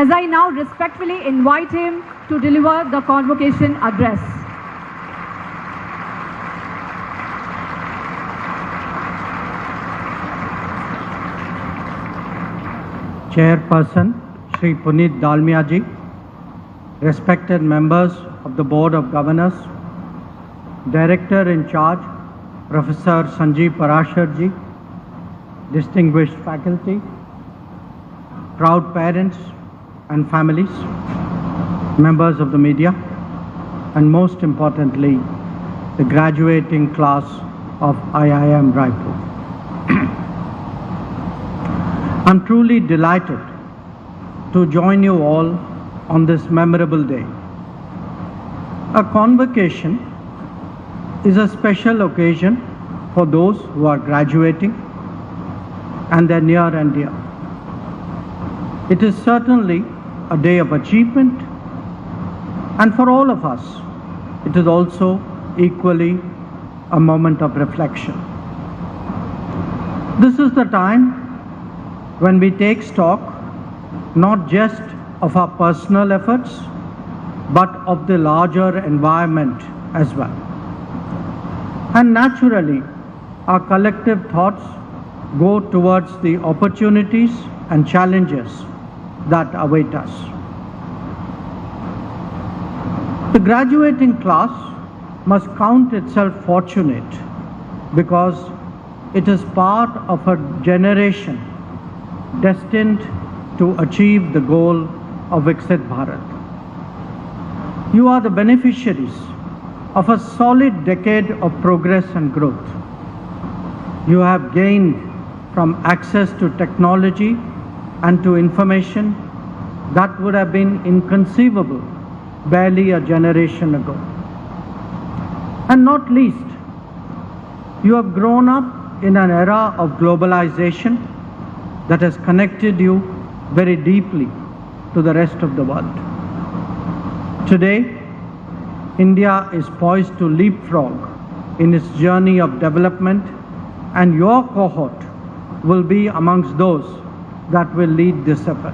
as I now respectfully invite him to deliver the convocation address. Chairperson Shri Puneet Dalmia ji, respected members of the Board of Governors, Director in charge Professor Sanjeev Parashar ji, distinguished faculty, proud parents and families, members of the media, and most importantly, the graduating class of IIM Raipur. I'm truly delighted to join you all on this memorable day. A convocation is a special occasion for those who are graduating and their near and dear. It is certainly a day of achievement, and for all of us, it is also equally a moment of reflection. This is the time when we take stock not just of our personal efforts, but of the larger environment as well. And naturally, our collective thoughts go towards the opportunities and challenges that await us. The graduating class must count itself fortunate because it is part of a generation destined to achieve the goal of Viksit Bharat. You are the beneficiaries of a solid decade of progress and growth. You have gained from access to technology and to information that would have been inconceivable barely a generation ago. And not least, you have grown up in an era of globalization that has connected you very deeply to the rest of the world. Today, India is poised to leapfrog in its journey of development, and your cohort will be amongst those that will lead this effort.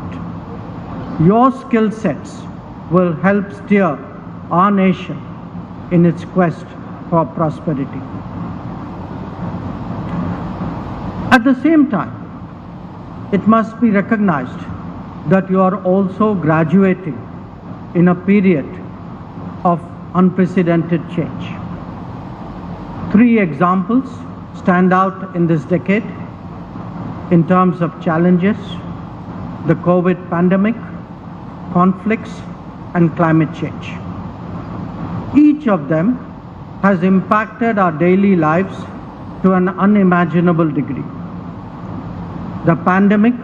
Your skill sets will help steer our nation in its quest for prosperity. At the same time, it must be recognized that you are also graduating in a period of unprecedented change. 3 examples stand out in this decade in terms of challenges: the COVID pandemic, conflicts, and climate change. Each of them has impacted our daily lives to an unimaginable degree. The pandemic,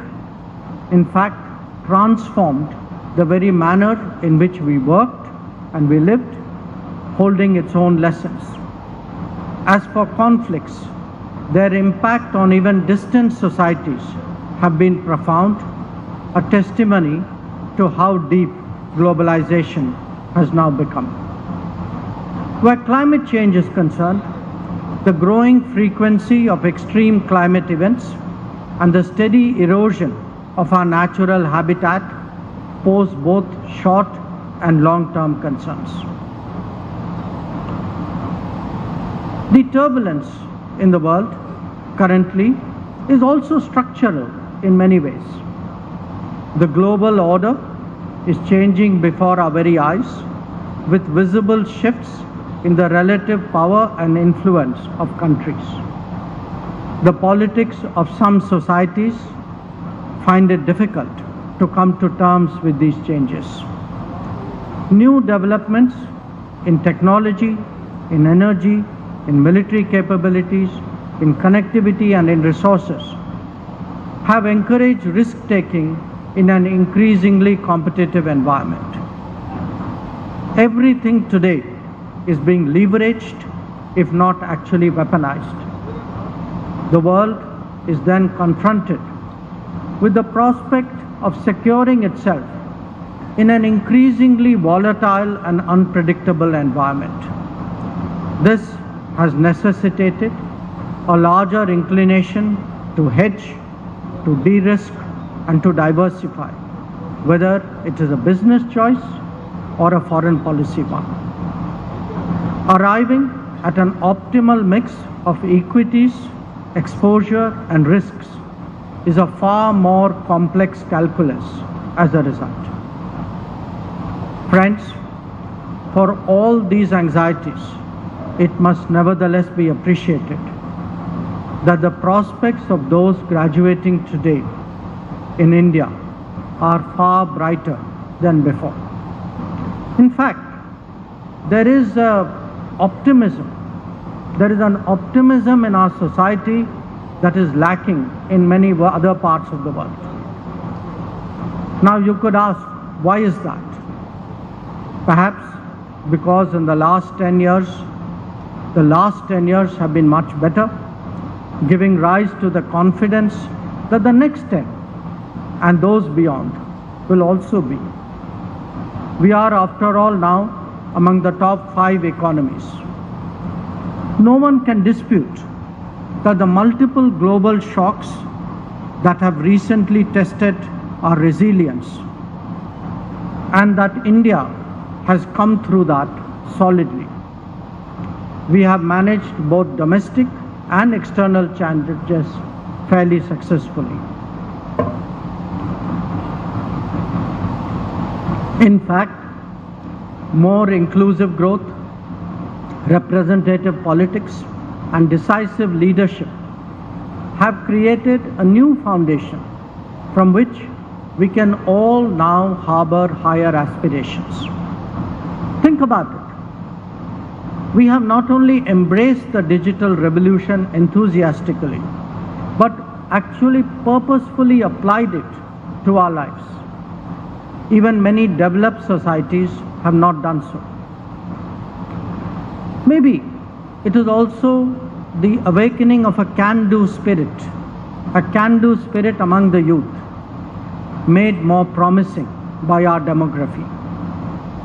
in fact, transformed the very manner in which we worked and we lived, holding its own lessons. As for conflicts, their impact on even distant societies have been profound, a testimony to how deep globalization has now become. Where climate change is concerned, the growing frequency of extreme climate events and the steady erosion of our natural habitat pose both short and long-term concerns. The turbulence in the world currently is also structural in many ways. The global order is changing before our very eyes, with visible shifts in the relative power and influence of countries. The politics of some societies find it difficult to come to terms with these changes. New developments in technology, in energy, in military capabilities, in connectivity and in resources have encouraged risk-taking in an increasingly competitive environment. Everything today is being leveraged, if not actually weaponized. The world is then confronted with the prospect of securing itself in an increasingly volatile and unpredictable environment. This has necessitated a larger inclination to hedge, to de-risk, and to diversify, whether it is a business choice or a foreign policy one. Arriving at an optimal mix of equities, exposure, and risks is a far more complex calculus as a result. Friends, for all these anxieties, it must nevertheless be appreciated that the prospects of those graduating today in India are far brighter than before. In fact, there is an optimism in our society that is lacking in many other parts of the world. Now you could ask, why is that? Perhaps because in the last 10 years have been much better, giving rise to the confidence that the next 10 and those beyond will also be. We are, after all, now among the top 5 economies. No one can dispute that the multiple global shocks that have recently tested our resilience, and that India has come through that solidly. We have managed both domestic and external challenges fairly successfully. In fact, more inclusive growth, representative politics, and decisive leadership have created a new foundation from which we can all now harbor higher aspirations. Think about it. We have not only embraced the digital revolution enthusiastically, but actually purposefully applied it to our lives. Even many developed societies have not done so. Maybe it is also the awakening of a can-do spirit among the youth, made more promising by our demography,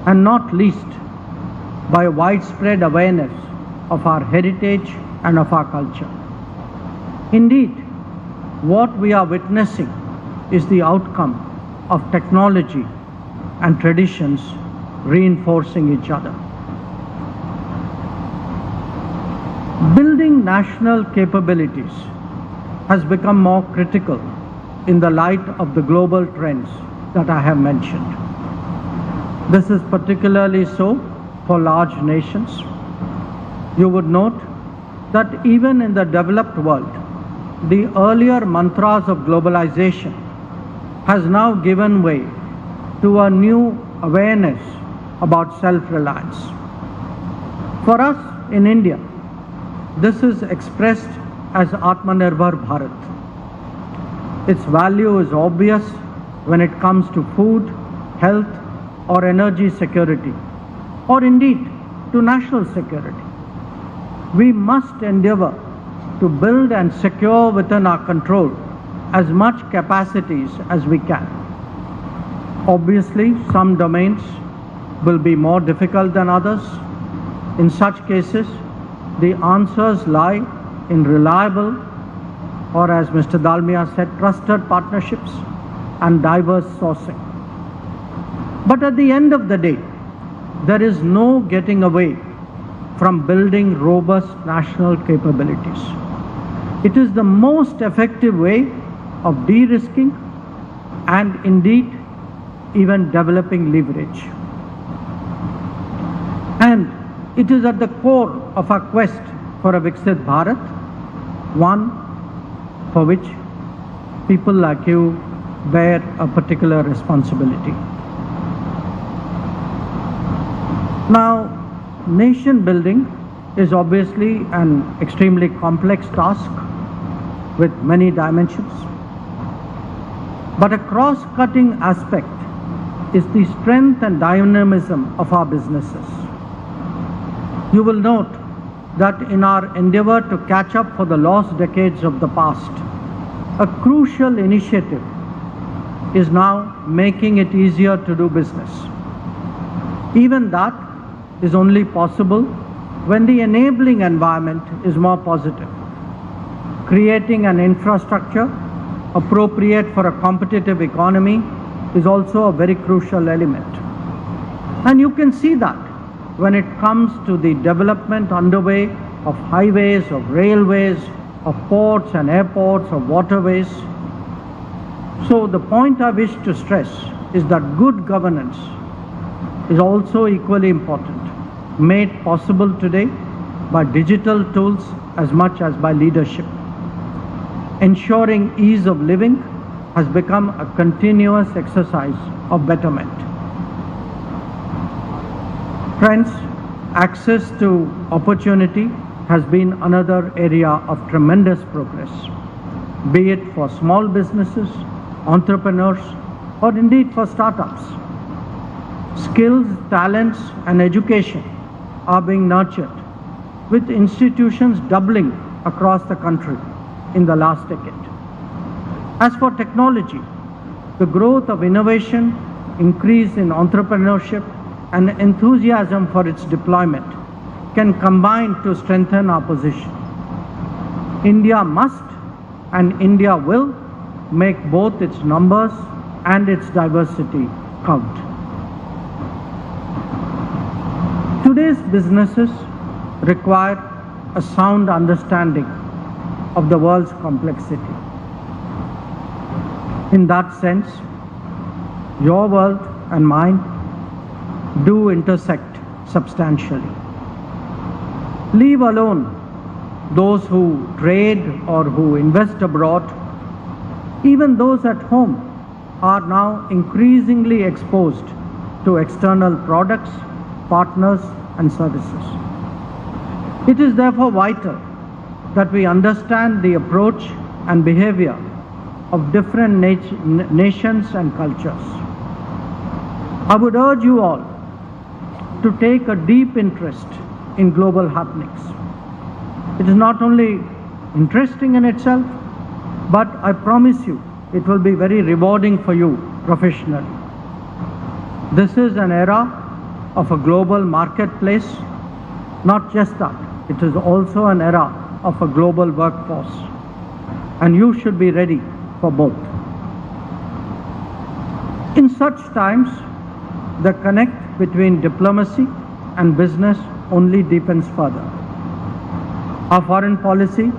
and not least by a widespread awareness of our heritage and of our culture. Indeed, what we are witnessing is the outcome of technology and traditions reinforcing each other. Building national capabilities has become more critical in the light of the global trends that I have mentioned. This is particularly so for large nations. You would note that even in the developed world, the earlier mantras of globalization has now given way to a new awareness about self-reliance. For us in India, this is expressed as Atmanirbhar Bharat. Its value is obvious when it comes to food, health, or energy security, or indeed to national security. We must endeavor to build and secure within our control as much capacities as we can. Obviously, some domains will be more difficult than others. In such cases, the answers lie in reliable, or as Mr. Dalmia said, trusted partnerships and diverse sourcing. But at the end of the day, there is no getting away from building robust national capabilities. It is the most effective way of de-risking and indeed even developing leverage. And it is at the core of our quest for a Viksit Bharat, one for which people like you bear a particular responsibility. Now, nation building is obviously an extremely complex task with many dimensions. But a cross-cutting aspect is the strength and dynamism of our businesses. You will note that in our endeavor to catch up for the lost decades of the past, a crucial initiative is now making it easier to do business. Even that is only possible when the enabling environment is more positive. Creating an infrastructure appropriate for a competitive economy is also a very crucial element. And you can see that when it comes to the development underway of highways, of railways, of ports and airports, of waterways. So the point I wish to stress is that good governance is also equally important, made possible today by digital tools as much as by leadership. Ensuring ease of living has become a continuous exercise of betterment. Friends, access to opportunity has been another area of tremendous progress, be it for small businesses, entrepreneurs, or indeed for startups. Skills, talents, and education are being nurtured, with institutions doubling across the country in the last decade. As for technology, the growth of innovation, increase in entrepreneurship, and enthusiasm for its deployment can combine to strengthen our position. India must and India will make both its numbers and its diversity count. Today's businesses require a sound understanding of the world's complexity. In that sense, your world and mine do intersect substantially. Leave alone those who trade or who invest abroad. Even those at home are now increasingly exposed to external products, partners, and services. It is therefore vital that we understand the approach and behavior of different nations and cultures. I would urge you all to take a deep interest in global happenings. It is not only interesting in itself, but I promise you it will be very rewarding for you professionally. This is an era of a global marketplace. Not just that, it is also an era of a global workforce, and you should be ready for both. In such times, the connect between diplomacy and business only deepens further. Our foreign policy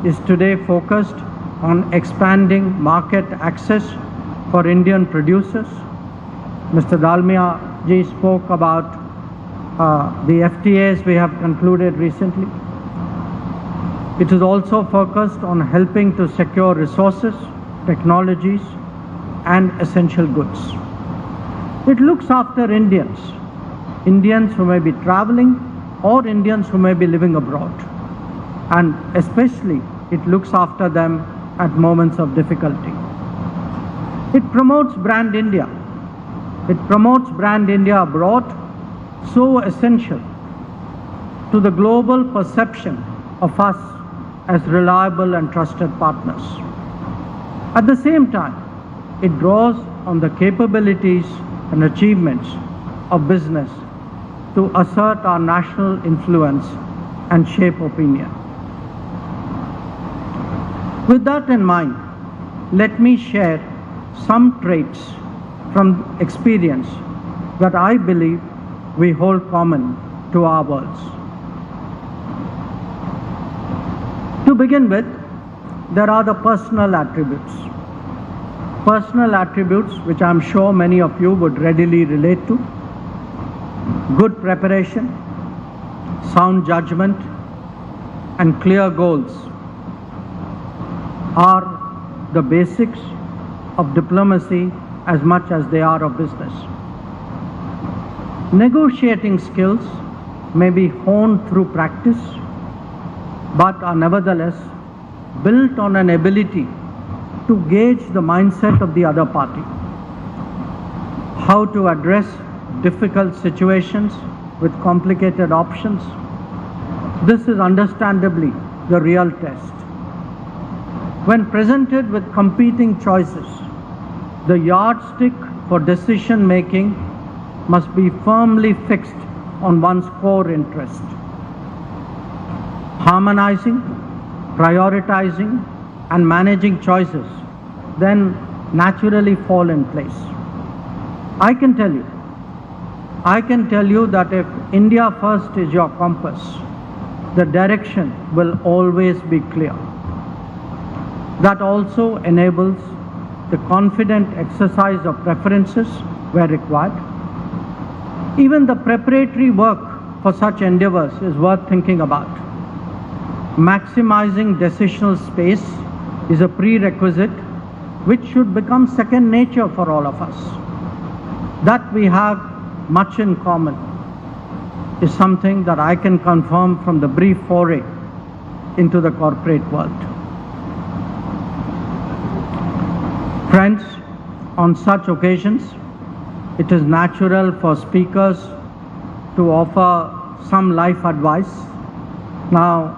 is today focused on expanding market access for Indian producers. Mr. Dalmia ji spoke about the FTAs we have concluded recently. It is also focused on helping to secure resources, technologies, and essential goods. It looks after Indians who may be traveling or Indians who may be living abroad. And especially, it looks after them at moments of difficulty. It promotes brand India. It promotes brand India abroad, so essential to the global perception of us as reliable and trusted partners. At the same time, it draws on the capabilities and achievements of business to assert our national influence and shape opinion. With that in mind, let me share some traits from experience that I believe we hold common to our worlds. To begin with, there are the personal attributes. Personal attributes which I'm sure many of you would readily relate to. Good preparation, sound judgment, and clear goals are the basics of diplomacy as much as they are of business. Negotiating skills may be honed through practice, but are nevertheless built on an ability to gauge the mindset of the other party, how to address difficult situations with complicated options. This is understandably the real test. When presented with competing choices, the yardstick for decision making must be firmly fixed on one's core interest. Harmonizing, prioritizing, and managing choices then naturally fall in place. I can tell you that if India first is your compass, the direction will always be clear. That also enables the confident exercise of preferences where required. Even the preparatory work for such endeavors is worth thinking about. Maximizing decisional space is a prerequisite which should become second nature for all of us. That we have much in common is something that I can confirm from the brief foray into the corporate world. Friends, on such occasions, it is natural for speakers to offer some life advice. Now,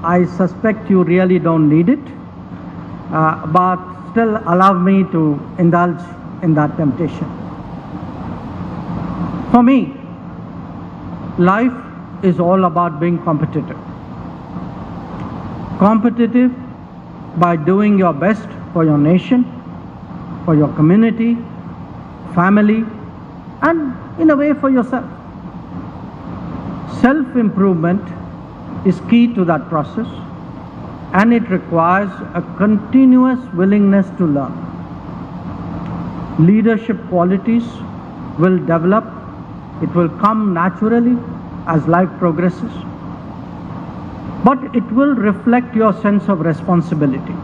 I suspect you really don't need it, but still allow me to indulge in that temptation. For me, life is all about being competitive. Competitive by doing your best for your nation, for your community, family, and in a way for yourself. Self-improvement is key to that process, and it requires a continuous willingness to learn. Leadership qualities will develop, it will come naturally as life progresses, but it will reflect your sense of responsibility.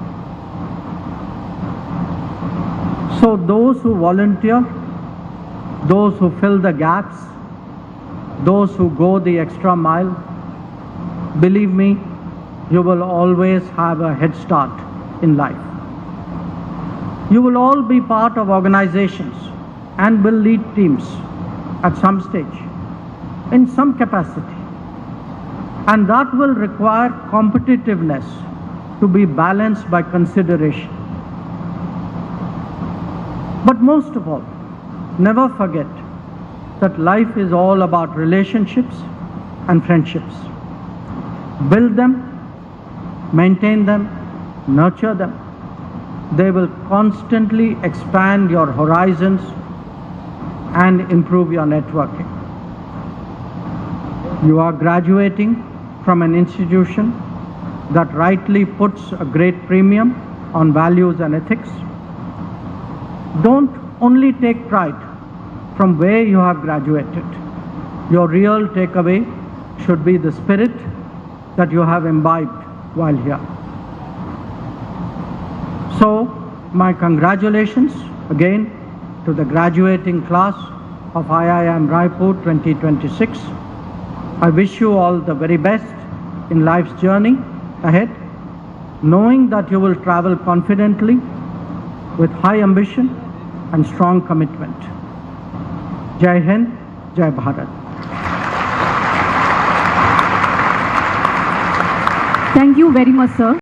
So those who volunteer, those who fill the gaps, those who go the extra mile, believe me, you will always have a head start in life. You will all be part of organizations and will lead teams at some stage, in some capacity. And that will require competitiveness to be balanced by consideration. But most of all, never forget that life is all about relationships and friendships. Build them, maintain them, nurture them. They will constantly expand your horizons and improve your networking. You are graduating from an institution that rightly puts a great premium on values and ethics. Don't only take pride from where you have graduated. Your real takeaway should be the spirit that you have imbibed while here. So, my congratulations again to the graduating class of IIM Raipur 2026. I wish you all the very best in life's journey ahead, knowing that you will travel confidently with high ambition and strong commitment. Jai Hind, Jai Bharat. Thank you very much, sir.